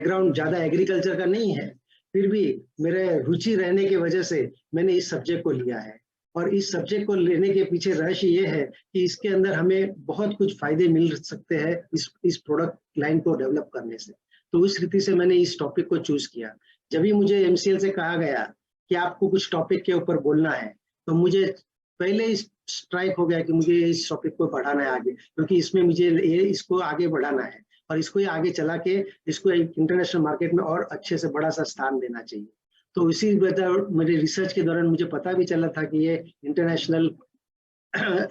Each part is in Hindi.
बैकग्राउंड ज़्यादा एग्रीकल्चर का नहीं है, फिर भी मेरे रुचि रहने की वजह से मैंने इस सब्जेक्ट को लिया है। और इस सब्जेक्ट को लेने के पीछे रहस्य ये है कि इसके अंदर हमें बहुत कुछ फ़ायदे मिल सकते हैं इस प्रोडक्ट लाइन को डेवलप करने से। तो उस रीति से मैंने इस टॉपिक को चूज़ किया। जब भी मुझे एमसीएल से कहा गया कि आपको कुछ टॉपिक के ऊपर बोलना है, तो मुझे पहले ही स्ट्राइक हो गया कि मुझे इस टॉपिक को बढ़ाना है आगे, क्योंकि इसमें मुझे ये इसको आगे बढ़ाना है और इसको ही आगे चला के इसको एक इंटरनेशनल मार्केट में और अच्छे से बड़ा-सा स्थान देना चाहिए। तो इसी वजह मेरे रिसर्च के दौरान मुझे पता भी चला था कि ये इंटरनेशनल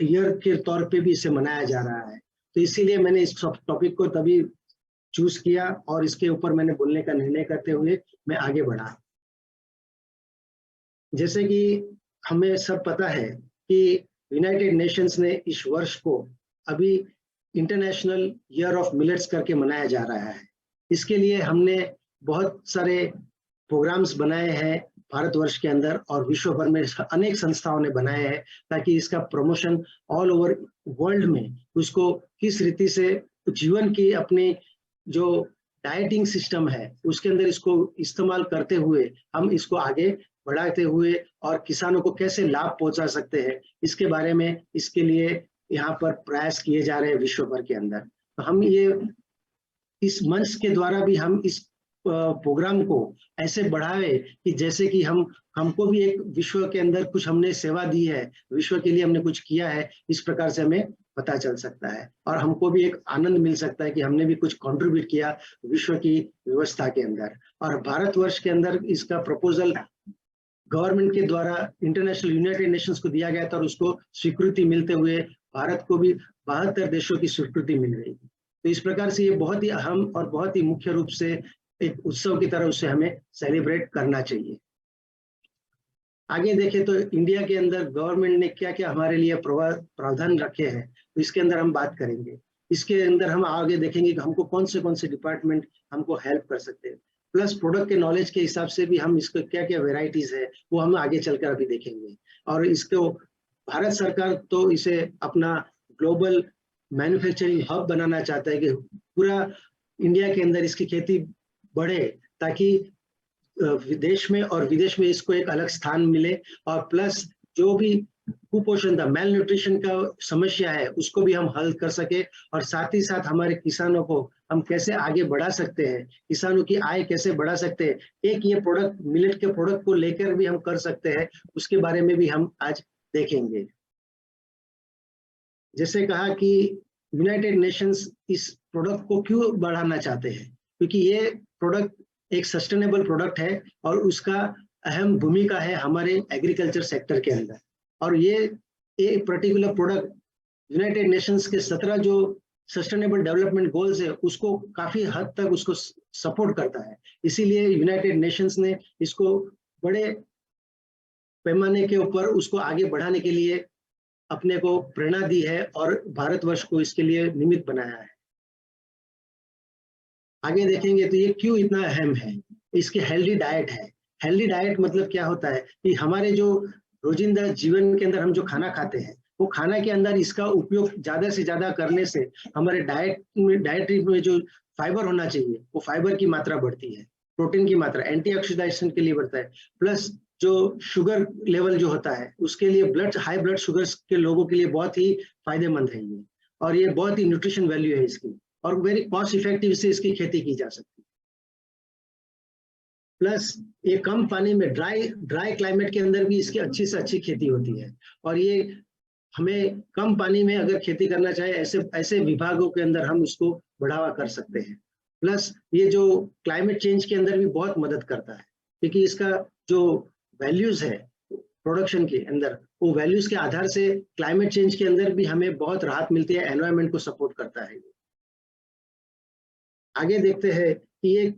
ईयर के तौर पे भी इसे मनाया जा रहा है। तो इसीलिए मैंने इस टॉपिक को तभी चूज़ किया और इसके ऊपर मैंने बोलने का निर्णय करते हुए मैं आगे बढ़ा। जैसे कि हमें सब पता है कि यूनाइटेड नेशंस ने इस वर्ष को अभी इंटरनेशनल ईयर ऑफ मिलेट्स करके मनाया जा रहा है। इसके लिए हमने बहुत सारे प्रोग्राम्स बनाए हैं भारतवर्ष के अंदर और विश्व भर में अनेक संस्थाओं ने बनाए हैं, ताकि इसका प्रमोशन ऑल ओवर वर्ल्ड में उसको किस रीति से जीवन की अपनी जो डाइटिंग सिस्टम है उसके अंदर इसको इस्तेमाल करते हुए हम इसको आगे बढ़ाते हुए और किसानों को कैसे लाभ पहुंचा सकते हैं, इसके बारे में इसके लिए यहाँ पर प्रयास किए जा रहे हैं विश्व भर के अंदर। तो हम ये इस मंच के द्वारा भी हम इस प्रोग्राम को ऐसे बढ़ावे कि जैसे कि हमको भी एक विश्व के अंदर कुछ हमने सेवा दी है, विश्व के लिए हमने कुछ किया है, इस प्रकार से हमें पता चल सकता है और हमको भी एक आनंद मिल सकता है कि हमने भी कुछ कंट्रीब्यूट किया विश्व की व्यवस्था के अंदर। और भारतवर्ष के अंदर इसका प्रपोजल गवर्नमेंट के द्वारा इंटरनेशनल यूनाइटेड नेशंस को दिया गया था और उसको स्वीकृति मिलते हुए भारत को भी 72 देशों की स्वीकृति मिल गई। तो इस प्रकार से ये बहुत ही अहम और बहुत ही मुख्य रूप से एक उत्सव की तरह उसे हमें सेलिब्रेट करना चाहिए। आगे देखें तो इंडिया के अंदर गवर्नमेंट ने क्या-क्या हमारे लिए प्रावधान रखे हैं, तो इसके अंदर हम बात करेंगे। इसके अंदर हम आगे देखेंगे कि हमको कौन से डिपार्टमेंट हमको हेल्प कर सकते हैं। प्लस प्रोडक्ट के नॉलेज के हिसाब से भी हम इसको क्या-क्या वेराइटीज़ है, वो हम आगे चलकर अभी देखेंगे। और इसको भारत सरकार तो इसे अपना ग्लोबल मैन्युफैक्चरिंग हब बनाना चाहता है कि पूरा इंडिया के अंदर इसकी खेती बढ़े, ताकि देश में और विदेश में इसको एक अलग स्थान मिले और प्लस जो भी कुपोषण था, मेल न्यूट्रिशन का समस्या है, उसको भी हम हल कर सके और साथ ही साथ हमारे किसानों को हम कैसे आगे बढ़ा सकते हैं, किसानों की आय कैसे बढ़ा सकते हैं, एक ये प्रोडक्ट मिलेट के प्रोडक्ट को लेकर भी हम कर सकते हैं, उसके बारे में भी हम आज देखेंगे। जैसे कहा कि यूनाइटेड नेशंस इस प्रोडक्ट को क्यों बढ़ाना चाहते हैं, क्योंकि ये प्रोडक्ट एक सस्टेनेबल प्रोडक्ट है और उसका अहम भूमिका है हमारे एग्रीकल्चर सेक्टर के अंदर। और ये एक पर्टिकुलर प्रोडक्ट यूनाइटेड नेशंस के 17 जो सस्टेनेबल डेवलपमेंट गोल्स है उसको काफी हद तक उसको सपोर्ट करता है। इसीलिए यूनाइटेड नेशंस ने इसको बड़े पैमाने के ऊपर उसको आगे बढ़ाने के लिए अपने को प्रेरणा दी है और भारतवर्ष को इसके लिए निमित्त बनाया है। आगे देखेंगे तो ये क्यों इतना अहम है, इसकी हेल्दी डाइट है। हेल्दी डाइट मतलब क्या होता है कि हमारे जो रोजिंदा जीवन के अंदर हम जो खाना खाते हैं, वो खाना के अंदर इसका उपयोग ज़्यादा से ज़्यादा करने से हमारे डाइटरी में जो फाइबर होना चाहिए, वो फाइबर की मात्रा बढ़ती है, प्रोटीन की मात्रा, एंटीऑक्सीडेशन के लिए बढ़ता है, प्लस जो शुगर लेवल जो होता है, उसके लिए हाई ब्लड शुगर्स के लोगों के लिए बहुत ही फायदेमंद है ये और ये बहुत ही न्यूट्रिशन वैल्यू है इसकी और वेरी कॉस्ट इफेक्टिव से इसकी खेती की जा सकती है। प्लस ये कम पानी में ड्राई क्लाइमेट के अंदर भी इसकी अच्छी से अच्छी खेती होती है और ये हमें कम पानी में अगर खेती करना चाहे ऐसे ऐसे विभागों के अंदर हम इसको बढ़ावा कर सकते हैं। प्लस ये जो क्लाइमेट चेंज के अंदर भी बहुत मदद करता है, क्योंकि इसका जो वैल्यूज है प्रोडक्शन के अंदर, वो वैल्यूज के आधार से क्लाइमेट चेंज के अंदर भी हमें बहुत राहत मिलती है, एनवायरमेंट को सपोर्ट करता है। आगे देखते हैं कि ये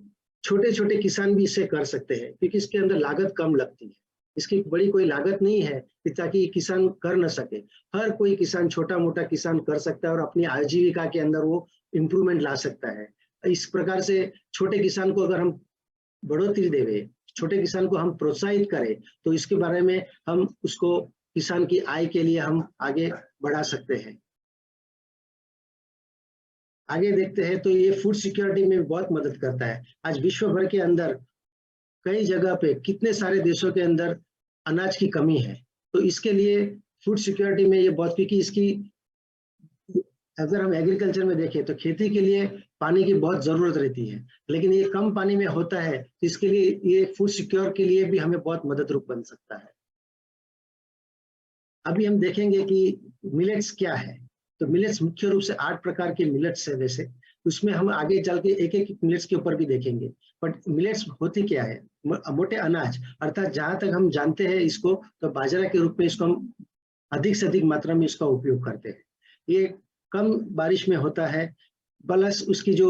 छोटे-छोटे किसान भी इसे कर सकते हैं, क्योंकि इसके अंदर लागत कम लगती है। इसकी बड़ी कोई लागत नहीं है कि ताकि किसान कर न सके। हर कोई किसान, छोटा-मोटा किसान कर सकता है और अपनी आजीविका के अंदर वो इम्प्रूवमेंट ला सकता है। इस प्रकार से छोटे किसान को अगर हम बढ़ोतरी देवे, छोटे किसान को हम प्रोत्साहित करें, तो इसके बारे में हम उसको किसान की आय के लिए हम आगे बढ़ा सकते हैं। आगे देखते हैं तो ये फूड सिक्योरिटी में बहुत मदद करता है। आज विश्व भर के अंदर कई जगह पे कितने सारे देशों के अंदर अनाज की कमी है, तो इसके लिए फूड सिक्योरिटी में ये बहुत, क्योंकि इसकी अगर हम एग्रीकल्चर में देखें तो खेती के लिए पानी की बहुत जरूरत रहती है, लेकिन ये कम पानी में होता है, तो इसके लिए ये फूड सिक्योर के लिए भी हमें बहुत मदद रूप बन सकता है। अभी हम देखेंगे कि मिलेट्स क्या है। तो मिलेट्स मुख्य रूप से 8 प्रकार के मिलेट्स है वैसे, उसमें हम आगे चल के एक-एक मिलेट्स के ऊपर भी देखेंगे। बट मिलेट्स होती क्या है? मोटे अनाज, अर्थात जहाँ तक हम जानते हैं इसको, तो बाजरा के रूप में इसको हम अधिक से अधिक मात्रा में इसका उपयोग करते हैं। ये कम बारिश में होता है, प्लस उसकी जो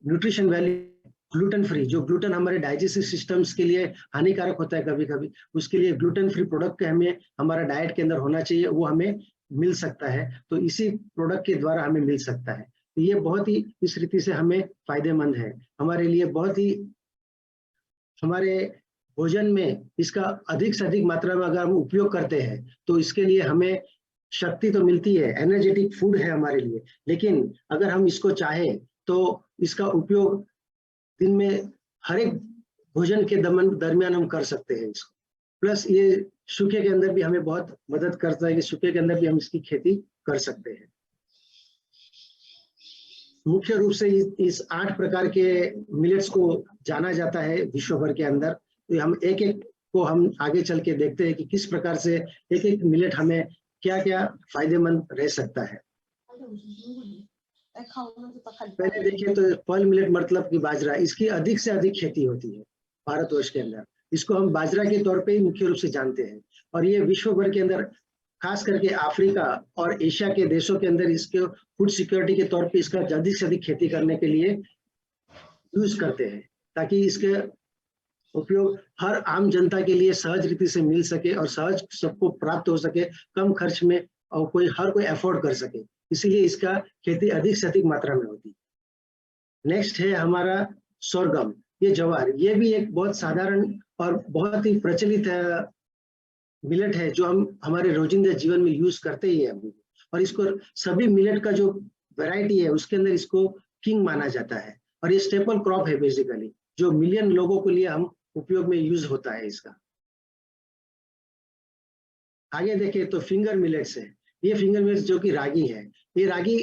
न्यूट्रिशन वैल्यू, ग्लूटेन फ्री, जो ग्लूटेन हमारे डाइजेस्टिव सिस्टम्स के लिए हानिकारक होता है कभी-कभी, उसके लिए ग्लूटेन फ्री प्रोडक्ट हमें हमारा डाइट के अंदर होना चाहिए, वो हमें मिल सकता है, तो इसी प्रोडक्ट के द्वारा हमें मिल सकता है। तो ये बहुत ही इस रीति से हमें फायदेमंद है, हमारे लिए बहुत ही, हमारे भोजन में इसका अधिक से अधिक मात्रा में अगर हम उपयोग करते हैं तो इसके लिए हमें शक्ति तो मिलती है, एनर्जेटिक फूड है हमारे लिए, लेकिन अगर हम इसको चाहें तो इसका उपयोग दिन में हर एक भोजन के दरमियान हम कर सकते हैं इसको। प्लस ये सूखे के अंदर भी हमें बहुत मदद करता है कि सूखे के अंदर भी हम इसकी खेती कर सकते हैं। मुख्य रूप से इस 8 प्रकार के मिलेट्स को जाना जाता है विश्व भर के अंदर। तो हम एक-एक को हम आगे चल के देखते हैं कि किस प्रकार से एक-एक मिलेट हमें क्या-क्या फायदेमंद रह सकता है। पहले देखिए तो पर्ल मिलेट मतलब कि बाजरा, इसकी अधिक से अधिक खेती होती है भारतवर्ष के अंदर। इसको हम बाजरा के तौर पे ही मुख्य रूप से जानते हैं, और ये विश्व भर के अंदर, खास करके अफ्रीका और एशिया के देशों के अंदर इसके फूड सिक्योरिटी के तौर पे इसका अधिक से अधिक खेती करने के लिए यूज करते हैं, ताकि इसके उपयोग हर आम जनता के लिए सहज रीति से मिल सके और सहज सबको प्राप्त हो सके, कम खर्च में, और हर कोई अफोर्ड कर सके, इसीलिए इसका खेती अधिक से अधिक मात्रा में होती है। नेक्स्ट है हमारा सोरगम, ये ज्वार, ये भी एक बहुत साधारण और बहुत ही प्रचलित मिलेट है, जो हम हमारे रोजिंदा जीवन में यूज करते ही है अभी, और इसको सभी मिलेट का जो वैरायटी है उसके अंदर इसको किंग माना जाता है, और ये स्टेपल क्रॉप है बेसिकली, जो मिलियन लोगों के लिए हम उपयोग में यूज होता है इसका। आगे देखें तो फिंगर मिलेट्स है, ये फिंगर मिलेट्स जो कि रागी है, ये रागी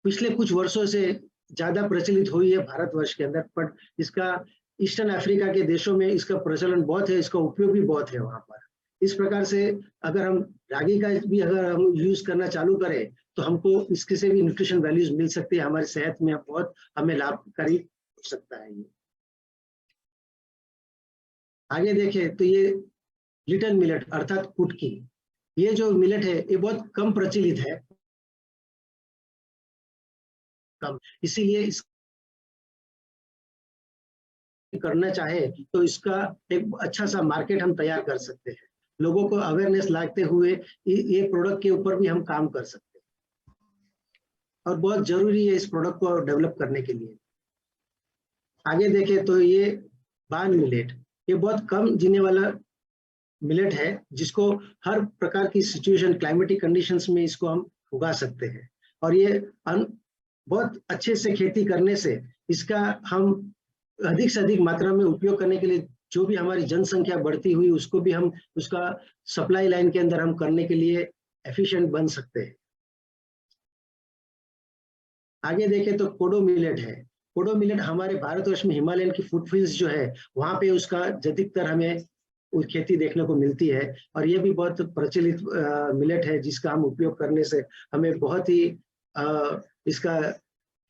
पिछले कुछ वर्षों से ज्यादा प्रचलित हुई है भारतवर्ष के अंदर, पर इसका ईस्टर्न अफ्रीका के देशों में इसका प्रचलन बहुत है, इसका उपयोग भी बहुत है वहां पर। इस प्रकार से अगर हम रागी का भी अगर हम यूज करना चालू करें तो हमको इसके से भी न्यूट्रिशन वैल्यूज मिल सकती है, हमारी सेहत में बहुत हमें लाभकारी हो सकता है ये। आगे देखें तो ये लिटिल मिलेट अर्थात कुटकी, ये जो मिलेट है ये बहुत कम प्रचलित है, कम, इसीलिए इस करना चाहे तो इसका एक अच्छा सा मार्केट हम तैयार कर सकते हैं, लोगों को अवेयरनेस लाते हुए ये प्रोडक्ट के ऊपर भी हम काम कर सकते हैं, और बहुत जरूरी है इस प्रोडक्ट को डेवलप करने के लिए। आगे देखें तो ये बान मिलेट, ये बहुत कम जीने वाला मिलेट है, जिसको हर प्रकार की सिचुएशन, क्लाइमेटिक कंडीशंस में इसको हम उगा सकते हैं, और ये बहुत अच्छे से खेती करने से इसका हम अधिक से अधिक मात्रा में उपयोग करने के लिए, जो भी हमारी जनसंख्या बढ़ती हुई उसको भी हम उसका सप्लाई लाइन के अंदर हम करने के लिए एफिशिएंट बन सकते हैं। आगे देखें तो कोडो मिलेट है, कोडो मिलेट हमारे भारतवर्ष में हिमालयन की फुटहिल्स जो है वहां पे उसका अधिकतर हमें खेती देखने को मिलती है, और ये भी बहुत प्रचलित मिलेट है, जिसका हम उपयोग करने से हमें बहुत ही इसका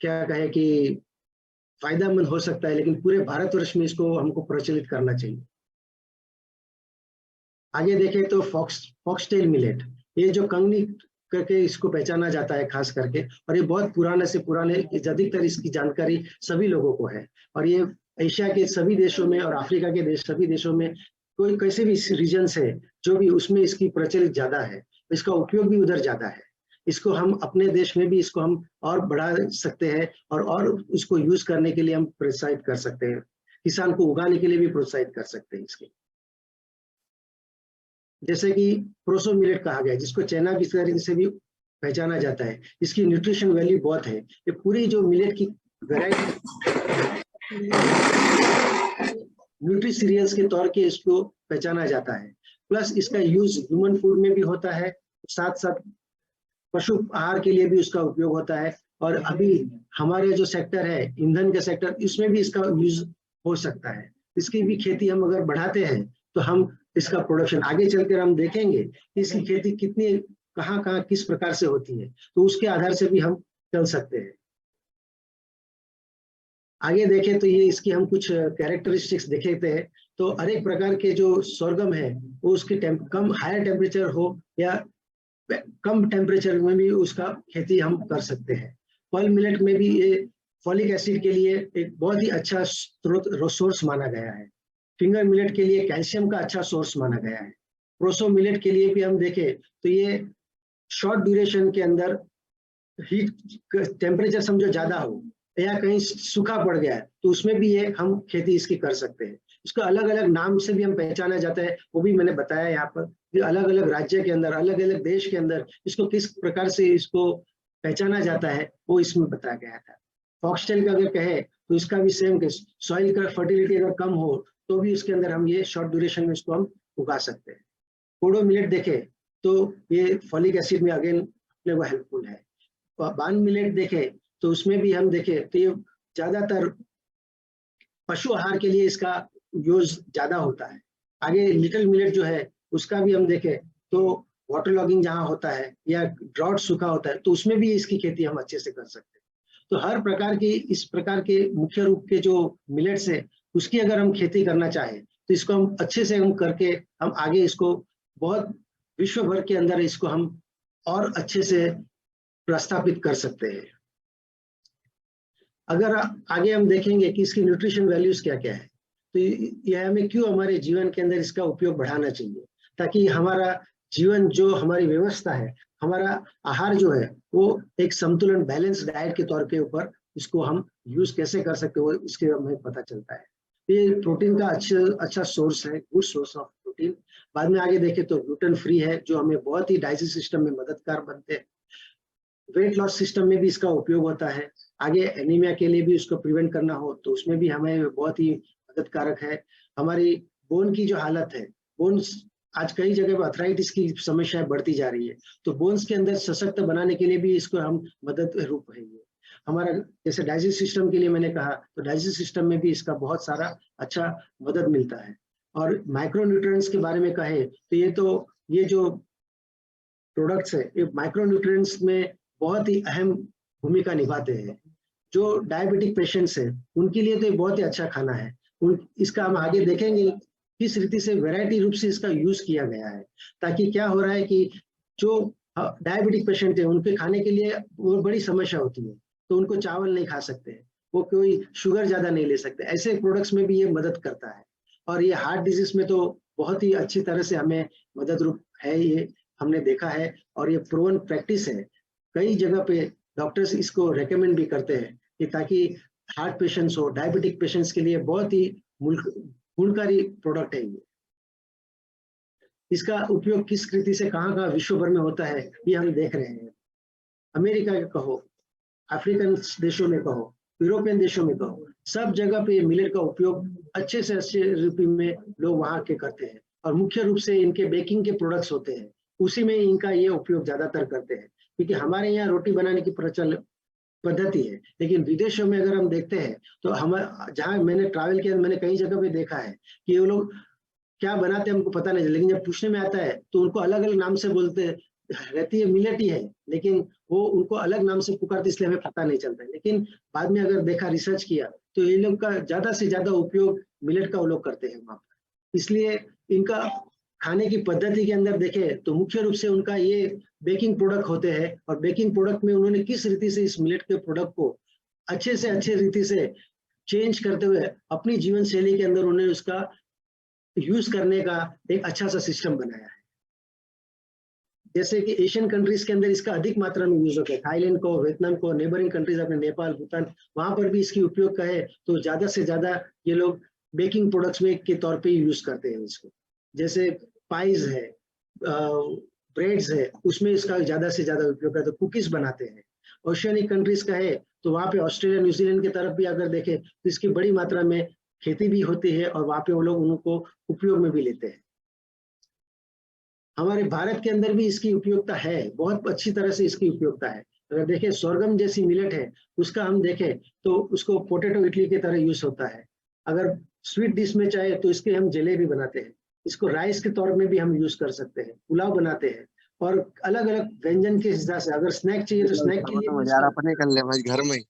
क्या कहे कि फायदेमंद हो सकता है, लेकिन पूरे भारतवर्ष में इसको हमको प्रचलित करना चाहिए। आगे देखें तो फॉक्सटेल मिलेट, ये जो कंगनी करके इसको पहचाना जाता है खास करके, और ये बहुत पुराने से पुराने, अधिकतर इसकी जानकारी सभी लोगों को है, और ये एशिया के सभी देशों में और अफ्रीका के सभी देशों में, कोई कैसे भी रीजन है जो भी, उसमें इसकी प्रचलित ज्यादा है, इसका उपयोग भी उधर ज्यादा है। इसको हम अपने देश में भी इसको हम और बढ़ा सकते हैं, और इसको यूज करने के लिए हम प्रोत्साहित कर सकते हैं, किसान को उगाने के लिए भी प्रोत्साहित कर सकते हैं इसके। जैसे कि प्रोसो मिलेट कहा गया, जिसको चाइना की तरीके से भी पहचाना जाता है। इसकी न्यूट्रिशन वैल्यू बहुत है। ये पूरी जो मिलेट की वैरायटी न्यूट्री सीरियल्स के तौर के इसको पहचाना जाता है। प्लस इसका यूज ह्यूमन फूड में भी होता है, साथ साथ पशु आहार के लिए भी उसका उपयोग होता है। और अभी हमारे जो सेक्टर है ईंधन के सेक्टर, इसमें भी इसका यूज हो सकता है। इसकी भी खेती हम अगर बढ़ाते हैं तो हम इसका प्रोडक्शन आगे चलकर हम देखेंगे कि इसकी खेती कितनी कहाँ कहाँ किस प्रकार से होती है, तो उसके आधार से भी हम चल सकते हैं। आगे देखें तो ये इसकी हम कुछ कैरेक्टरिस्टिक्स देखे थे। तो हर एक प्रकार के जो सोरगम है वो उसकी कम हायर टेम्परेचर हो या कम टेम्परेचर में भी उसका खेती हम कर सकते हैं। पर्ल मिलेट में भी ये फॉलिक एसिड के लिए एक बहुत ही अच्छा स्रोत सोर्स माना गया है। फिंगर मिलेट के लिए कैल्शियम का अच्छा सोर्स माना गया है। प्रोसो मिलेट के लिए भी हम देखें तो ये शॉर्ट ड्यूरेशन के अंदर हीट टेम्परेचर समझो ज्यादा हो या कहीं सूखा पड़ गया है तो उसमें भी ये हम खेती इसकी कर सकते हैं। इसको अलग अलग नाम से भी हम पहचाना जाता है, वो भी मैंने बताया यहाँ पर कि अलग अलग राज्य के अंदर अलग अलग देश के अंदर इसको किस प्रकार से इसको पहचाना जाता है वो इसमें बताया गया था। फॉक्सटेल का अगर कहे तो इसका भी सेम केस, सॉइल का फर्टिलिटी अगर कम हो तो भी इसके अंदर हम ये शॉर्ट ड्यूरेशन में इसको हम उगा सकते हैं। कोडो मिलेट देखे तो ये फॉलिक एसिड में अगेन अपने को हेल्पफुल है। बान मिलेट देखे तो उसमें भी हम देखे तो ये ज्यादातर पशु आहार के लिए इसका यूज ज्यादा होता है। आगे लिटिल मिलेट जो है उसका भी हम देखें तो वाटर लॉगिंग जहाँ होता है या ड्राउट सूखा होता है तो उसमें भी इसकी खेती हम अच्छे से कर सकते हैं। तो हर प्रकार की इस प्रकार के मुख्य रूप के जो मिलेट्स है उसकी अगर हम खेती करना चाहें तो इसको हम अच्छे से हम करके हम आगे इसको बहुत विश्व भर के अंदर इसको हम और अच्छे से प्रस्थापित कर सकते हैं। अगर आगे हम देखेंगे कि इसकी न्यूट्रिशन वैल्यूज क्या क्या है तो यह हमें क्यों हमारे जीवन के अंदर इसका उपयोग बढ़ाना चाहिए, ताकि हमारा जीवन जो हमारी व्यवस्था है, हमारा आहार जो है वो एक संतुलन बैलेंस डाइट के तौर के ऊपर इसको हम यूज कैसे कर सकते हो इसके हमें पता चलता है। ये प्रोटीन का अच्छा सोर्स है, गुड सोर्स ऑफ प्रोटीन। बाद में आगे देखें तो ग्लूटेन फ्री है जो हमें बहुत ही डाइजेस्ट सिस्टम में मददगार बनते हैं। वेट लॉस सिस्टम में भी इसका उपयोग होता है। आगे एनीमिया के लिए भी उसको प्रिवेंट करना हो तो उसमें भी हमें बहुत ही मददकारक है। हमारी बोन की जो हालत है, बोन्स आज कई जगह पर अर्थराइटिस की समस्याएं बढ़ती जा रही है, तो बोन्स के अंदर सशक्त बनाने के लिए भी इसको हम मदद रूप है। हमारा जैसे डाइजेस्ट सिस्टम के लिए मैंने कहा तो डाइजेस्ट सिस्टम में भी इसका बहुत सारा अच्छा मदद मिलता है। और माइक्रो न्यूट्रिएंट्स के बारे में कहे तो ये जो प्रोडक्ट्स है ये माइक्रो न्यूट्रिएंट्स में बहुत ही अहम भूमिका निभाते हैं। जो डायबिटिक पेशेंट्स हैं उनके लिए तो ये बहुत ही अच्छा खाना है। इसका हम आगे देखेंगे किस रीति से वैरायटी रूप से इसका यूज किया गया है, ताकि क्या हो रहा है कि जो डायबिटिक पेशेंट है उनके खाने के लिए वो बड़ी समस्या होती है, तो उनको चावल नहीं खा सकते, वो कोई शुगर ज्यादा नहीं ले सकते, ऐसे प्रोडक्ट्स में भी ये मदद करता है। और ये हार्ट डिजीज में तो बहुत ही अच्छी तरह से हमें मदद रूप है, ये हमने देखा है और ये प्रूवन प्रैक्टिस है। कई जगह पे डॉक्टर्स इसको रेकमेंड भी करते हैं कि ताकि हार्ट पेशेंट्स हो, डायबिटिक पेशेंट्स के लिए बहुत ही गुणकारी प्रोडक्ट है ये। इसका उपयोग किस रीति से कहाँ कहाँ विश्व भर में होता है ये हम देख रहे हैं। अमेरिका के कहो, अफ्रीकन देशों में कहो, यूरोपियन देशों में कहो, सब जगह पे मिलेट का उपयोग अच्छे से अच्छे रूप में लोग वहाँ के करते हैं। और मुख्य रूप से इनके बेकिंग के प्रोडक्ट्स होते हैं, उसी में इनका ये उपयोग ज्यादातर करते हैं। क्योंकि हमारे यहाँ रोटी बनाने की पद्धति है, लेकिन विदेशों में अगर हम देखते हैं तो हम जहाँ मैंने ट्रैवल किया मैंने कई जगह पे देखा है कि वो लोग क्या बनाते हैं हमको पता नहीं, लेकिन जब पूछने में आता है तो उनको अलग अलग नाम से बोलते रहती है, मिलेट ही है, लेकिन वो उनको अलग नाम से पुकारते इसलिए हमें पता नहीं चलता है। लेकिन बाद में अगर देखा, रिसर्च किया तो ये लोग का ज्यादा से ज्यादा उपयोग मिलेट का वो लोग करते हैं वहाँ पर। इसलिए इनका खाने की पद्धति के अंदर देखे तो मुख्य रूप से उनका ये बेकिंग प्रोडक्ट होते हैं, और बेकिंग प्रोडक्ट में उन्होंने किस रीति से इस मिलेट के प्रोडक्ट को अच्छे से अच्छे रीति से चेंज करते हुए अपनी जीवन शैली के अंदर उन्होंने उसका यूज करने का एक अच्छा सा सिस्टम बनाया है। जैसे कि एशियन कंट्रीज के अंदर इसका अधिक मात्रा में यूज होता है, थाईलैंड को, वियतनाम को, नेबरिंग कंट्रीज अपने नेपाल, भूटान, वहां पर भी इसकी उपयोग का है तो ज्यादा से ज्यादा ये लोग बेकिंग प्रोडक्ट्स में के तौर पे यूज करते हैं इसको। जैसे पाइज है, ब्रेड्स है उसमें इसका ज्यादा से ज्यादा उपयोग करते हैं, कुकीज बनाते हैं। ओशियनिक कंट्रीज का है तो वहाँ पे ऑस्ट्रेलिया न्यूजीलैंड की तरफ भी अगर देखें तो इसकी बड़ी मात्रा में खेती भी होती है और वहाँ पे वो लोग उनको उपयोग में भी लेते हैं। हमारे भारत के अंदर भी इसकी उपयोगिता है, बहुत अच्छी तरह से इसकी उपयोगिता है। अगर देखें सोरगम जैसी मिलेट है उसका हम देखें तो उसको पोटैटो इडली की तरह यूज होता है। अगर स्वीट डिश में चाहे तो इसके हम जलेबी बनाते हैं, इसको राइस के तौर में भी हम यूज कर सकते हैं, पुलाव बनाते हैं और अलग अलग व्यंजन के हिसाब से अगर स्नैक चाहिए तो स्नैक के लिए तो यार अपने कर ले भाई घर में ही।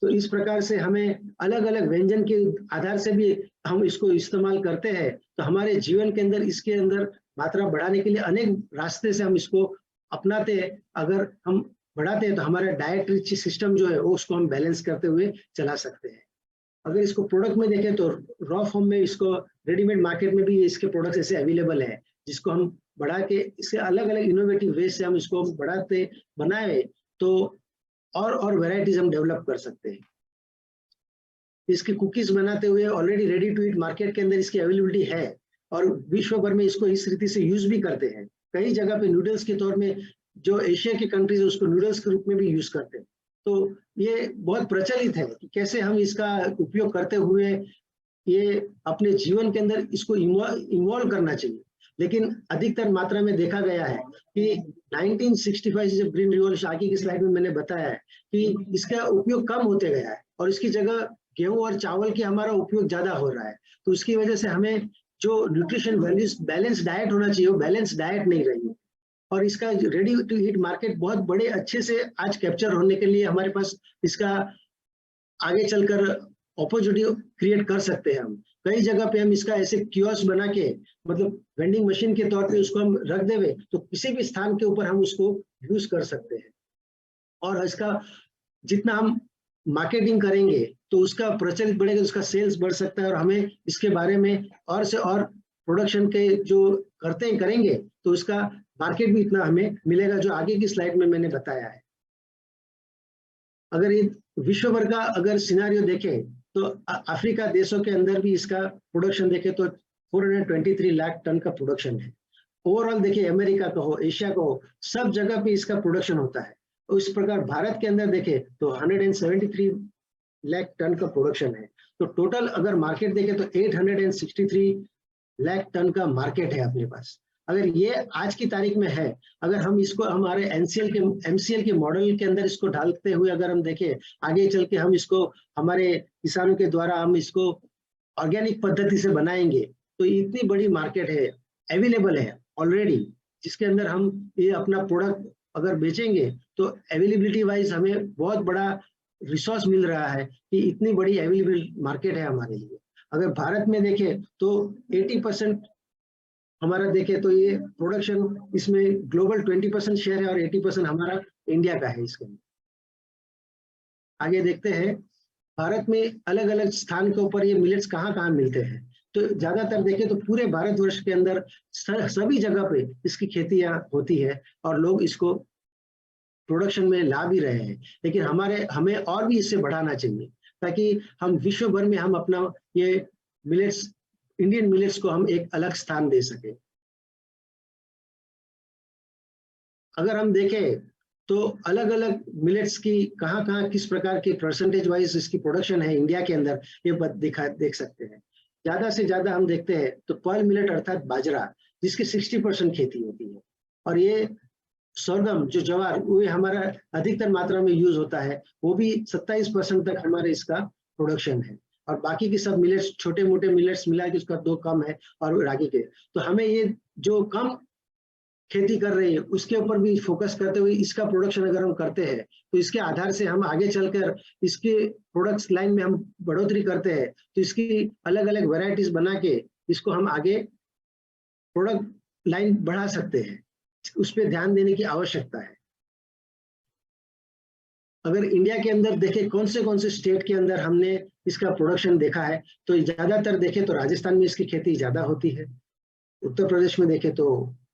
तो इस प्रकार से हमें अलग अलग व्यंजन के आधार से भी हम इसको इस्तेमाल करते हैं। तो हमारे जीवन के अंदर इसके अंदर मात्रा बढ़ाने के लिए अनेक रास्ते से हम इसको अपनाते हैं। अगर हम बढ़ाते हैं तो हमारा डाइटरी सिस्टम जो है वो उसको हम बैलेंस करते हुए चला सकते हैं। अगर इसको प्रोडक्ट में देखें तो रॉ फॉर्म में इसको रेडीमेड मार्केट में भी इसके प्रोडक्ट्स ऐसे अवेलेबल है जिसको हम बढ़ा के इससे अलग अलग इनोवेटिव वे से हम इसको बढ़ाते बनाए तो और वैरायटीज हम डेवलप कर सकते हैं। इसकी कुकीज बनाते हुए already ready to eat market के अंदर इसकी अवेलेबिलिटी है और विश्व भर में इसको इस रीति से यूज भी करते हैं। कई जगह पे नूडल्स के तौर में जो एशिया की कंट्रीज है उसको नूडल्स के रूप में भी यूज करते हैं। तो ये बहुत प्रचलित है कि कैसे हम इसका उपयोग करते हुए ये अपने जीवन के अंदर इसको इन्वॉल्व करना चाहिए। लेकिन अधिकतर मात्रा में देखा गया है कि 1965 से जब ग्रीन रिवॉल्यूशन आगे की स्लाइड में मैंने बताया है कि इसका उपयोग कम होते गया है और इसकी जगह गेहूं और चावल की हमारा उपयोग ज्यादा हो रहा है। तो उसकी वजह से हमें जो न्यूट्रिशन वैल्यूज बैलेंस डाइट होना चाहिए वो बैलेंस डाइट नहीं रही है और इसका रेडी टू ईट मार्केट बहुत बड़े अच्छे से आज कैप्चर होने के लिए हमारे पास इसका आगे चलकर अपॉर्चुनिटी क्रिएट कर सकते हैं। हम कई जगह पे हम इसका ऐसे कियोस्क बना के मतलब वेंडिंग मशीन के तौर पे उसको हम रख देवे तो किसी भी स्थान के ऊपर हम उसको यूज कर सकते हैं और इसका जितना हम मार्केटिंग करेंगे तो उसका प्रचलित बढ़ेगा, उसका सेल्स बढ़ सकता है और हमें इसके बारे में और से और प्रोडक्शन के जो करेंगे तो उसका मार्केट भी इतना हमें मिलेगा जो आगे की स्लाइड में मैंने बताया है। अगर ये विश्व भर का अगर सिनारियो देखें तो अफ्रीका देशों के अंदर भी इसका प्रोडक्शन देखें तो 423 लाख टन का प्रोडक्शन है। ओवरऑल देखिए अमेरिका का हो एशिया का हो सब जगह पे इसका प्रोडक्शन होता है। तो इस प्रकार भारत के अंदर देखें तो 173 लाख टन का प्रोडक्शन है। तो टोटल अगर मार्केट देखें तो 863 लाख टन का मार्केट है अपने पास। अगर ये आज की तारीख में है, अगर हम इसको हमारे एमसीएल के मॉडल के अंदर इसको ढालते हुए अगर हम देखें आगे चल के हम इसको हमारे किसानों के द्वारा हम इसको ऑर्गेनिक पद्धति से बनाएंगे तो इतनी बड़ी मार्केट है अवेलेबल है ऑलरेडी जिसके अंदर हम ये अपना प्रोडक्ट अगर बेचेंगे तो अवेलेबिलिटी वाइज हमें बहुत बड़ा रिसोर्स मिल रहा है कि इतनी बड़ी अवेलेबल मार्केट है हमारे लिए। अगर भारत में देखें तो 80% हमारा देखें तो ये प्रोडक्शन इसमें ग्लोबल 20% शेयर है और 80% हमारा इंडिया का है। इसके आगे देखते हैं भारत में अलग अलग स्थान के ऊपर ये मिलेट्स कहाँ मिलते हैं। तो ज्यादातर देखें तो पूरे भारतवर्ष के अंदर सभी जगह पे इसकी खेतियां होती है और लोग इसको प्रोडक्शन में ला भी रहे हैं। लेकिन हमें और भी इससे बढ़ाना चाहिए ताकि हम विश्व भर में हम अपना ये मिलेट्स इंडियन मिलेट्स को हम एक अलग स्थान दे सके। अगर हम देखें तो अलग अलग मिलेट्स की कहाँ किस प्रकार की परसेंटेज वाइज इसकी प्रोडक्शन है इंडिया के अंदर ये देख सकते हैं। ज्यादा से ज्यादा हम देखते हैं तो पर्ल मिलेट अर्थात बाजरा जिसकी 60% खेती होती है और ये सोरगम जो ज्वार वो हमारा अधिकतर मात्रा में यूज होता है वो भी 27% तक हमारे इसका प्रोडक्शन है और बाकी के सब मिलेट्स छोटे मोटे मिलेट्स मिला के उसका 2 कम है और रागी के। तो हमें ये जो कम खेती कर रही है उसके ऊपर भी फोकस करते हुए इसका प्रोडक्शन अगर हम करते हैं तो इसके आधार से हम आगे चलकर इसके प्रोडक्ट्स लाइन में हम बढ़ोतरी करते हैं तो इसकी अलग अलग वैरायटीज बना के इसको हम आगे प्रोडक्ट लाइन बढ़ा सकते हैं। उस पर ध्यान देने की आवश्यकता है। अगर इंडिया के अंदर देखें कौन से स्टेट के अंदर हमने इसका प्रोडक्शन देखा है तो ज्यादातर देखें तो राजस्थान में इसकी खेती ज्यादा होती है, उत्तर प्रदेश में देखें तो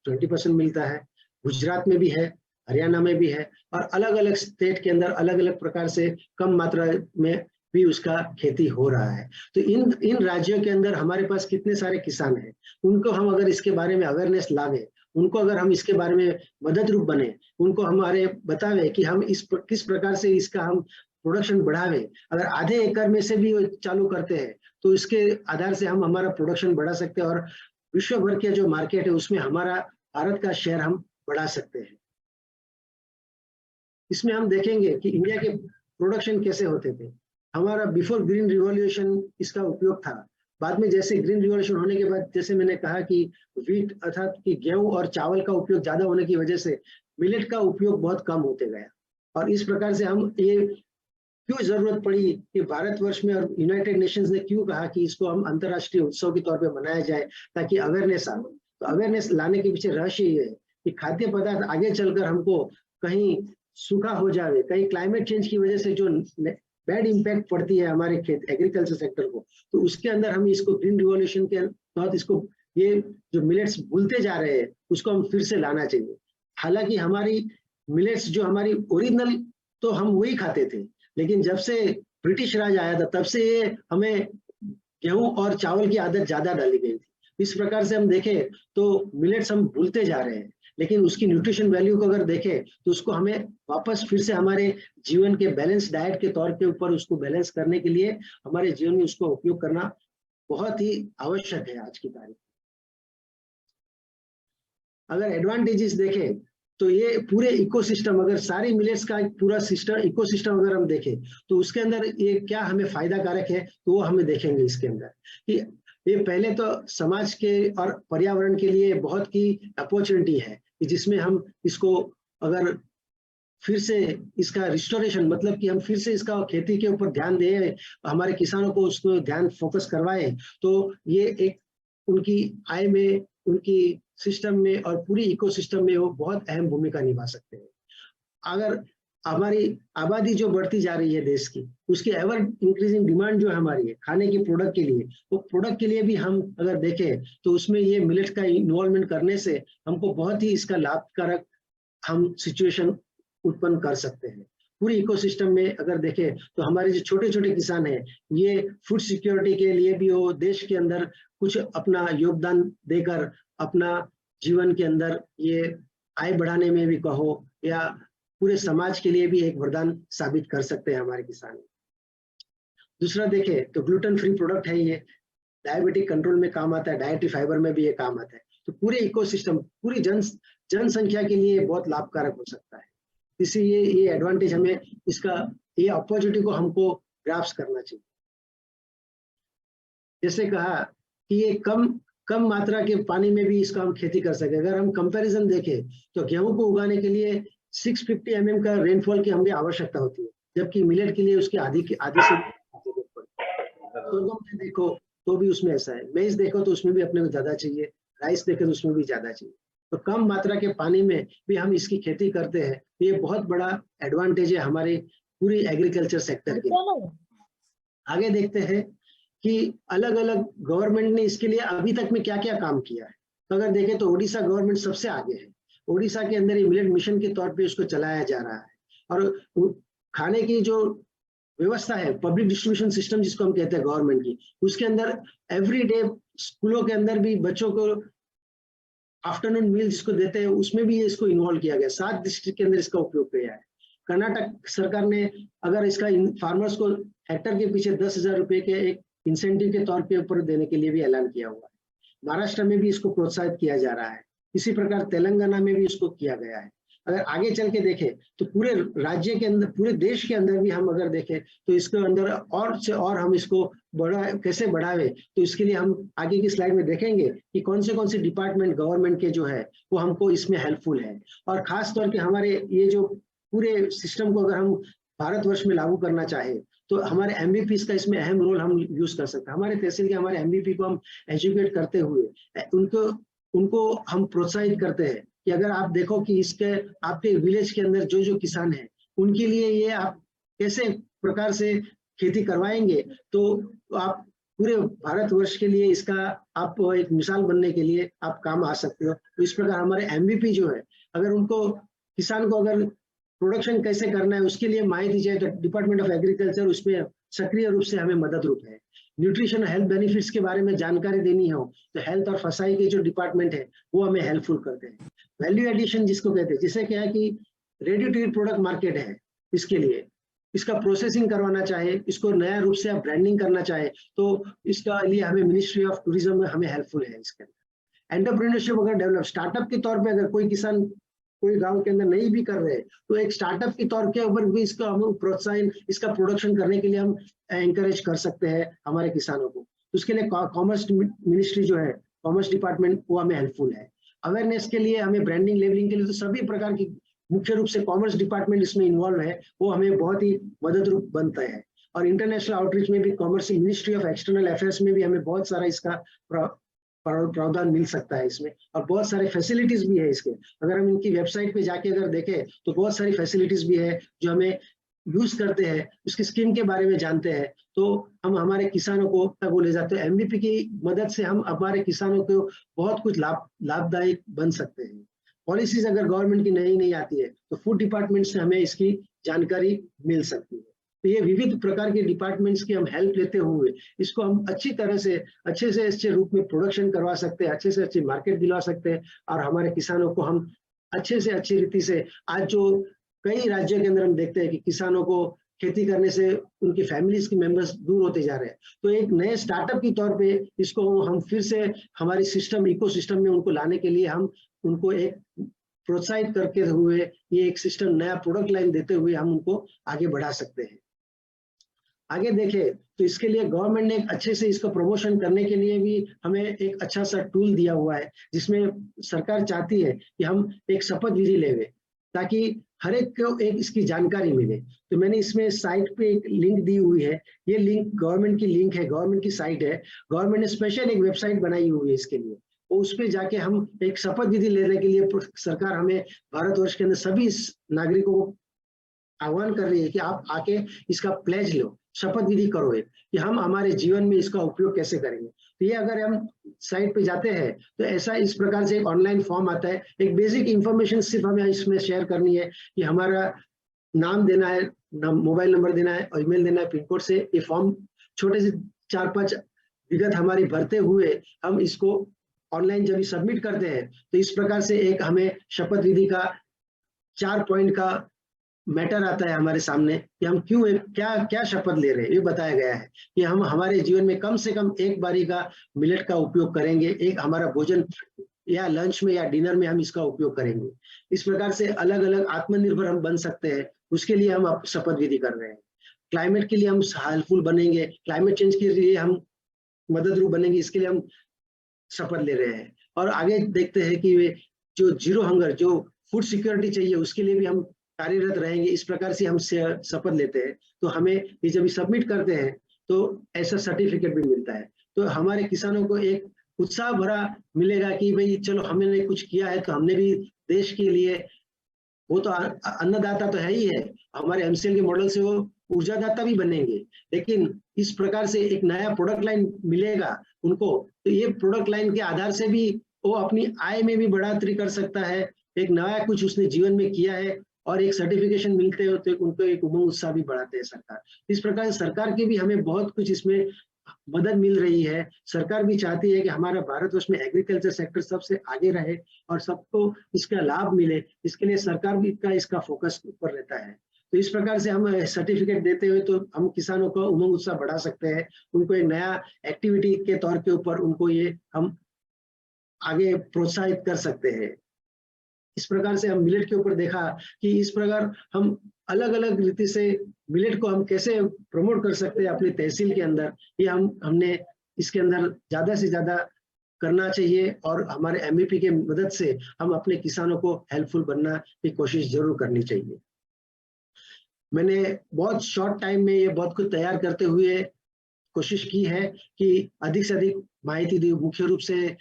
20% मिलता है, गुजरात में भी है, हरियाणा में भी है और अलग अलग स्टेट के अंदर अलग अलग प्रकार से कम मात्रा में भी उसका खेती हो रहा है। तो इन राज्यों के अंदर हमारे पास कितने सारे किसान हैं उनको हम अगर इसके बारे में अवेयरनेस लावे उनको अगर हम इसके बारे में मदद रूप बने, उनको हमारे बतावे कि हम किस प्रकार से इसका हम प्रोडक्शन बढ़ावे। अगर आधे एकड़ में से भी चालू करते हैं तो इसके आधार से हम हमारा प्रोडक्शन बढ़ा सकते हैं और विश्व भर के जो मार्केट है उसमें हमारा भारत का शेयर हम बढ़ा सकते हैं। इसमें हम देखेंगे कि इंडिया के प्रोडक्शन कैसे होते थे। हमारा बिफोर ग्रीन रिवॉल्यूशन इसका उपयोग था। बाद में जैसे ग्रीन रिवॉल्यूशन होने के बाद, जैसे मैंने कहा कि व्हीट अर्थात कि गेहूं और चावल का उपयोग ज्यादा होने की वजह से मिलेट का उपयोग बहुत कम होते गया। और इस प्रकार से हम ये क्यों जरूरत पड़ी कि भारतवर्ष में और यूनाइटेड नेशंस ने क्यों कहा कि इसको हम अंतर्राष्ट्रीय उत्सव के तौर पे मनाया जाए ताकि अवेयरनेस आए। तो अवेयरनेस लाने के पीछे रहस्य ये है कि खाद्य पदार्थ आगे चलकर हमको कहीं सूखा हो जाए, कहीं क्लाइमेट चेंज की वजह से जो बैड इम्पैक्ट पड़ती है हमारे खेत एग्रीकल्चर सेक्टर को, तो उसके अंदर हम इसको ग्रीन रिवॉल्यूशन के तहत इसको ये जो मिलेट्स भूलते जा रहे हैं उसको हम फिर से लाना चाहिए। हालांकि हमारी मिलेट्स जो हमारी ओरिजिनल तो हम वही खाते थे, लेकिन जब से ब्रिटिश राज आया था तब से ये हमें गेहूं और चावल की आदत ज्यादा डाली गई थी। इस प्रकार से हम देखें तो मिलेट्स हम भूलते जा रहे हैं, लेकिन उसकी न्यूट्रिशन वैल्यू को अगर देखें तो उसको हमें वापस फिर से हमारे जीवन के बैलेंस डाइट के तौर के ऊपर उसको बैलेंस करने के लिए हमारे जीवन में उसको उपयोग करना बहुत ही आवश्यक है आज की तारीख। अगर एडवांटेजेस देखें तो ये पूरे इकोसिस्टम, अगर सारी मिलेट्स का पूरा सिस्टम इकोसिस्टम अगर हम देखें तो उसके अंदर ये क्या हमें फायदा कारक है तो वो हमें देखेंगे इसके अंदर कि ये पहले तो समाज के और पर्यावरण के लिए बहुत की अपॉर्चुनिटी है कि जिसमें हम इसको अगर फिर से इसका रिस्टोरेशन, मतलब कि हम फिर से इसका खेती के ऊपर ध्यान दें, हमारे किसानों को उसको ध्यान फोकस करवाएं, तो ये एक उनकी आय में, उनकी सिस्टम में और पूरी इकोसिस्टम में वो बहुत अहम भूमिका निभा सकते हैं। अगर हमारी आबादी जो बढ़ती जा रही है देश की, उसकी एवर इंक्रीजिंग डिमांड जो है हमारी है खाने की प्रोडक्ट के लिए, वो प्रोडक्ट के लिए भी हम अगर देखें तो उसमें ये मिलेट का इन्वॉल्वमेंट करने से हमको बहुत ही इसका लाभकारक हम सिचुएशन उत्पन्न कर सकते हैं। पूरी इकोसिस्टम में अगर देखें तो हमारे जो छोटे छोटे किसान हैं ये फूड सिक्योरिटी के लिए भी वो देश के अंदर कुछ अपना योगदान देकर अपना जीवन के अंदर ये आय बढ़ाने में भी कहो या पूरे समाज के लिए भी एक वरदान साबित कर सकते हैं हमारे किसान। दूसरा देखें तो ग्लूटेन फ्री प्रोडक्ट है, ये डायबिटिक कंट्रोल में काम आता है, डाइटरी फाइबर में भी ये काम आता है। तो पूरे इकोसिस्टम, पूरी जनसंख्या के लिए बहुत लाभकारक हो सकता है। इसीलिए ये एडवांटेज हमें इसका, ये अपॉर्चुनिटी को हमको ग्रास्प करना चाहिए। जैसे कहा कि ये कम मात्रा के पानी में भी इसका हम खेती कर सके। अगर हम कंपैरिजन देखें तो गेहूं को उगाने के लिए 650 mm का रेनफॉल की हमें आवश्यकता होती है, जबकि मिलेट के लिए उसकी आधी से सोरगम देखो तो भी उसमें ऐसा है, मेज देखो तो उसमें भी अपने को ज्यादा चाहिए, राइस देखे तो उसमें भी ज्यादा चाहिए। तो कम मात्रा के पानी में भी हम इसकी खेती करते हैं, ये बहुत बड़ा एडवांटेज है हमारे पूरी एग्रीकल्चर सेक्टर के। आगे देखते हैं कि अलग अलग गवर्नमेंट ने इसके लिए अभी तक में क्या क्या काम किया है। तो अगर देखें तो ओडिशा गवर्नमेंट सबसे आगे है। ओडिशा के अंदर ये मिलेट मिशन के तौर पे उसको चलाया जा रहा है और खाने की जो व्यवस्था है, पब्लिक डिस्ट्रीब्यूशन सिस्टम जिसको हम कहते हैं गवर्नमेंट की, उसके अंदर एवरीडे स्कूलों के अंदर भी बच्चों को आफ्टरनून मील जिसको देते हैं उसमें भी इसको इन्वॉल्व किया गया। 7 डिस्ट्रिक्ट के अंदर इसका उपयोग किया है। कर्नाटक सरकार ने अगर इसका फार्मर्स को हेक्टर के पीछे 10,000 रुपए के एक इंसेंटिव के तौर पे ऊपर देने के लिए भी ऐलान किया हुआ है। महाराष्ट्र में भी इसको प्रोत्साहित किया जा रहा है। इसी प्रकार तेलंगाना में भी इसको किया गया है। अगर आगे चल के देखें तो पूरे राज्य के अंदर, पूरे देश के अंदर भी हम अगर देखें तो इसके अंदर और से और हम इसको कैसे बढ़ावे, तो इसके लिए हम आगे की स्लाइड में देखेंगे कि कौन से डिपार्टमेंट गवर्नमेंट के जो है वो हमको इसमें हेल्पफुल है। और खास तौर पे हमारे ये जो पूरे सिस्टम को अगर हम भारतवर्ष में लागू करना चाहे तो हमारे एमवीपी का इसमें अहम रोल हम यूज कर सकते हैं। हमारे तहसील के हमारे एमवीपी को हम एजुकेट करते हुए उनको हम प्रोत्साहित करते हैं कि अगर आप देखो कि इसके आपके विलेज के अंदर जो किसान हैं उनके लिए ये आप कैसे प्रकार से खेती करवाएंगे तो आप पूरे भारतवर्ष के लिए इसका आप एक मिसाल बनने के लिए आप काम आ सकते हो। तो इस प्रकार हमारे एमवीपी जो है, अगर उनको किसान को अगर प्रोडक्शन कैसे करना है उसके लिए माहिती दी जाए तो डिपार्टमेंट ऑफ एग्रीकल्चर उसमें सक्रिय रूप से हमें मदद रूप है। न्यूट्रिशन हेल्थ बेनिफिट्स के बारे में जानकारी देनी हो तो हेल्थ और फसाई के जो डिपार्टमेंट है वो हमें हेल्पफुल करते हैं। वैल्यू एडिशन जिसको कहते हैं, जिसे क्या है कि ready to eat product market है, इसके लिए इसका प्रोसेसिंग करवाना चाहे, इसको नया रूप से आप ब्रांडिंग करना चाहे तो इसका लिए हमें मिनिस्ट्री ऑफ टूरिज्म में हमें हेल्पफुल है। इसके अंदर एंटरप्रेन्योरशिप अगर डेवलप स्टार्टअप के तौर पे अगर कोई किसान कोई गांव के अंदर नहीं भी कर रहे तो एक स्टार्टअप के तौर के ऊपर भी इसका हम प्रोत्साहन, इसका प्रोडक्शन करने के लिए हम एंकरेज कर सकते हैं हमारे किसानों को। तो उसके लिए कॉमर्स मिनिस्ट्री जो है, कॉमर्स डिपार्टमेंट, वो हमें हेल्पफुल है। अवेयरनेस के लिए हमें ब्रांडिंग लेबलिंग के लिए तो सभी प्रकार की, मुख्य रूप से कॉमर्स डिपार्टमेंट इसमें इन्वॉल्व है, वो हमें बहुत ही मदद रूप बनता है। और इंटरनेशनल आउटरीच में भी commerce ministry of external affairs में भी हमें बहुत सारा इसका प्रावधान मिल सकता है इसमें, और बहुत सारे फैसिलिटीज भी है इसके। अगर हम इनकी वेबसाइट पे जाके अगर देखें तो बहुत सारी फैसिलिटीज भी है जो हमें यूज करते हैं, उसकी स्कीम के बारे में जानते हैं तो हम हमारे किसानों को तक वो ले जाते हैं। एमबीपी की मदद से हम हमारे किसानों को बहुत कुछ लाभदायक बन सकते हैं। पॉलिसीज अगर गवर्नमेंट की नई नहीं आती है तो फूड डिपार्टमेंट से हमें इसकी जानकारी मिल सकती है। तो ये विविध प्रकार के डिपार्टमेंट्स की हम हेल्प लेते हुए इसको हम अच्छी तरह से अच्छे रूप में प्रोडक्शन करवा सकते हैं, अच्छे से अच्छी मार्केट दिलवा सकते हैं, और हमारे किसानों को हम अच्छे से अच्छी रीति से, आज जो कई राज्यों के अंदर हम देखते हैं कि किसानों को खेती करने से उनकी फैमिलीज के मेंबर्स दूर होते जा रहे हैं, तो एक नए स्टार्टअप के तौर पे इसको हम फिर से हमारे सिस्टम, इकोसिस्टम में उनको लाने के लिए हम उनको एक प्रोत्साहित करके हुए ये एक सिस्टम, नया प्रोडक्ट लाइन देते हुए हम उनको आगे बढ़ा सकते हैं। आगे देखें तो इसके लिए गवर्नमेंट ने एक अच्छे से इसका प्रमोशन करने के लिए भी हमें एक अच्छा सा टूल दिया हुआ है, जिसमें सरकार चाहती है कि हम एक शपथ विधि लेवे ताकि हर एक को एक इसकी जानकारी मिले। तो मैंने इसमें साइट पे एक लिंक दी हुई है, ये लिंक गवर्नमेंट की लिंक है, गवर्नमेंट की साइट है, गवर्नमेंट ने स्पेशल एक वेबसाइट बनाई हुई है इसके लिए। तो उस पर जाके हम एक शपथ विधि लेने के लिए सरकार हमें भारतवर्ष के अंदर सभी नागरिकों को आह्वान कर रही है कि आप आके इसका प्लेज लो, शपथ विधि करो एक, कि हम हमारे जीवन में इसका उपयोग कैसे करेंगे। तो ये अगर हम साइट पे जाते हैं तो ऐसा इस प्रकार से एक ऑनलाइन फॉर्म आता है, एक बेसिक इंफॉर्मेशन सिर्फ हमें इसमें शेयर करनी है कि हमारा नाम देना है, मोबाइल नंबर देना है और ईमेल देना है, पिन कोड से ये फॉर्म छोटे से 4-5 विगत हमारी भरते हुए हम इसको ऑनलाइन जब सबमिट करते हैं तो इस प्रकार से एक हमें शपथ विधि का 4 पॉइंट का मैटर आता है हमारे सामने कि हम क्यों क्या शपथ ले रहे हैं। ये बताया गया है कि हम हमारे जीवन में कम से कम एक बारी का मिलेट का उपयोग करेंगे, एक हमारा भोजन या लंच में या डिनर में हम इसका उपयोग करेंगे। इस प्रकार से अलग अलग आत्मनिर्भर हम बन सकते हैं, उसके लिए हम शपथ विधि कर रहे हैं। क्लाइमेट के लिए हम हेल्पफुल बनेंगे, क्लाइमेट चेंज के लिए हम मदद रूप बनेंगे, इसके लिए हम शपथ ले रहे हैं। और आगे देखते हैं कि वे जो जीरो हंगर, जो फूड सिक्योरिटी चाहिए, उसके लिए भी हम कार्यरत रहेंगे। इस प्रकार से हम शपथ लेते हैं तो हमें ये जब सबमिट करते हैं तो ऐसा सर्टिफिकेट भी मिलता है। तो हमारे किसानों को एक उत्साह भरा मिलेगा कि भाई चलो हमने कुछ किया है तो हमने भी देश के लिए, वो तो अन्नदाता तो है ही है, हमारे एमसीएल के मॉडल से वो ऊर्जादाता भी बनेंगे। लेकिन इस प्रकार से एक नया प्रोडक्ट लाइन मिलेगा उनको, तो ये प्रोडक्ट लाइन के आधार से भी वो अपनी आय में भी बढ़ोतरी कर सकता है, एक नया कुछ उसने जीवन में किया है, और एक सर्टिफिकेशन मिलते हो तो उनको एक उमंग उत्साह भी बढ़ाते हैं सरकार। इस प्रकार से सरकार की भी हमें बहुत कुछ इसमें मदद मिल रही है। सरकार भी चाहती है कि हमारा भारतवर्ष में एग्रीकल्चर सेक्टर सबसे आगे रहे और सबको इसका लाभ मिले, इसके लिए सरकार भी इसका फोकस ऊपर रहता है। तो इस प्रकार से हम सर्टिफिकेट देते हुए तो हम किसानों को उमंग उत्साह बढ़ा सकते हैं, उनको एक नया एक्टिविटी के तौर के ऊपर उनको ये हम आगे प्रोत्साहित कर सकते हैं। इस प्रकार से हम मिलेट के ऊपर देखा कि इस प्रकार हम अलग अलग रीति से मिलेट को हम कैसे प्रमोट कर सकते हैं अपनी तहसील के अंदर, ये हमने इसके अंदर ज्यादा से ज्यादा करना चाहिए, और हमारे एमईपी के मदद से हम अपने किसानों को हेल्पफुल बनना की कोशिश जरूर करनी चाहिए। मैंने बहुत शॉर्ट टाइम में ये बहुत कुछ तैयार करते हुए कोशिश की है कि अधिक से अधिक माहिती दी, मुख्य रूप से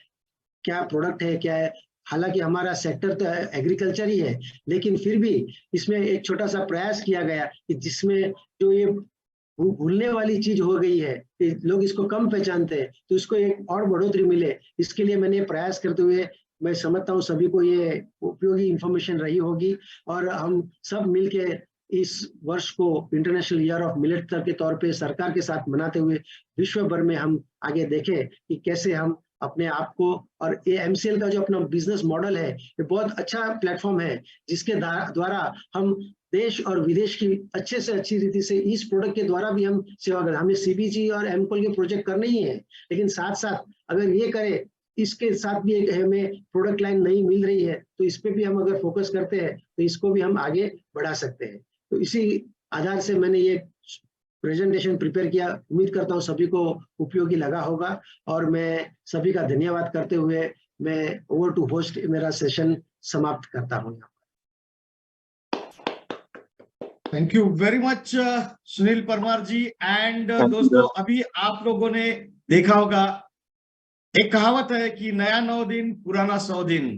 क्या प्रोडक्ट है, क्या है। हालांकि हमारा सेक्टर तो एग्रीकल्चर ही है, लेकिन फिर भी इसमें एक छोटा सा प्रयास किया गया कि जिसमें जो ये भूलने वाली चीज हो गई है कि लोग इसको कम पहचानते हैं, तो इसको एक और बढ़ोतरी मिले, इसके लिए मैंने प्रयास करते हुए मैं समझता हूँ सभी को ये उपयोगी इंफॉर्मेशन रही होगी, और हम सब मिलके इस वर्ष को इंटरनेशनल ईयर ऑफ मिलेट के तौर पे सरकार के साथ मनाते हुए विश्व भर में हम आगे देखें कि कैसे हम अपने आप को, और ये MCL का जो अपना बिजनेस मॉडल है ये बहुत अच्छा प्लेटफॉर्म है जिसके द्वारा हम देश और विदेश की अच्छे से अच्छी रीति से इस प्रोडक्ट के द्वारा भी हम सेवा करें। हमें CBG और MCOL के प्रोजेक्ट करने ही है, लेकिन साथ साथ अगर ये करें, इसके साथ भी एक हमें प्रोडक्ट लाइन नहीं मिल रही है तो इस पे भी हम अगर फोकस करते हैं तो इसको भी हम आगे बढ़ा सकते हैं। तो इसी आधार से मैंने ये प्रेजेंटेशन प्रिपेयर किया। उम्मीद करता हूँ सभी को उपयोगी लगा होगा और मैं सभी का धन्यवाद करते हुए मैं ओवर टू होस्ट मेरा सेशन समाप्त करता हूँ। Thank you very much Sunil Parmar ji. And दोस्तों, अभी आप लोगों ने देखा होगा, एक कहावत है कि नया 9 दिन पुराना 100 दिन।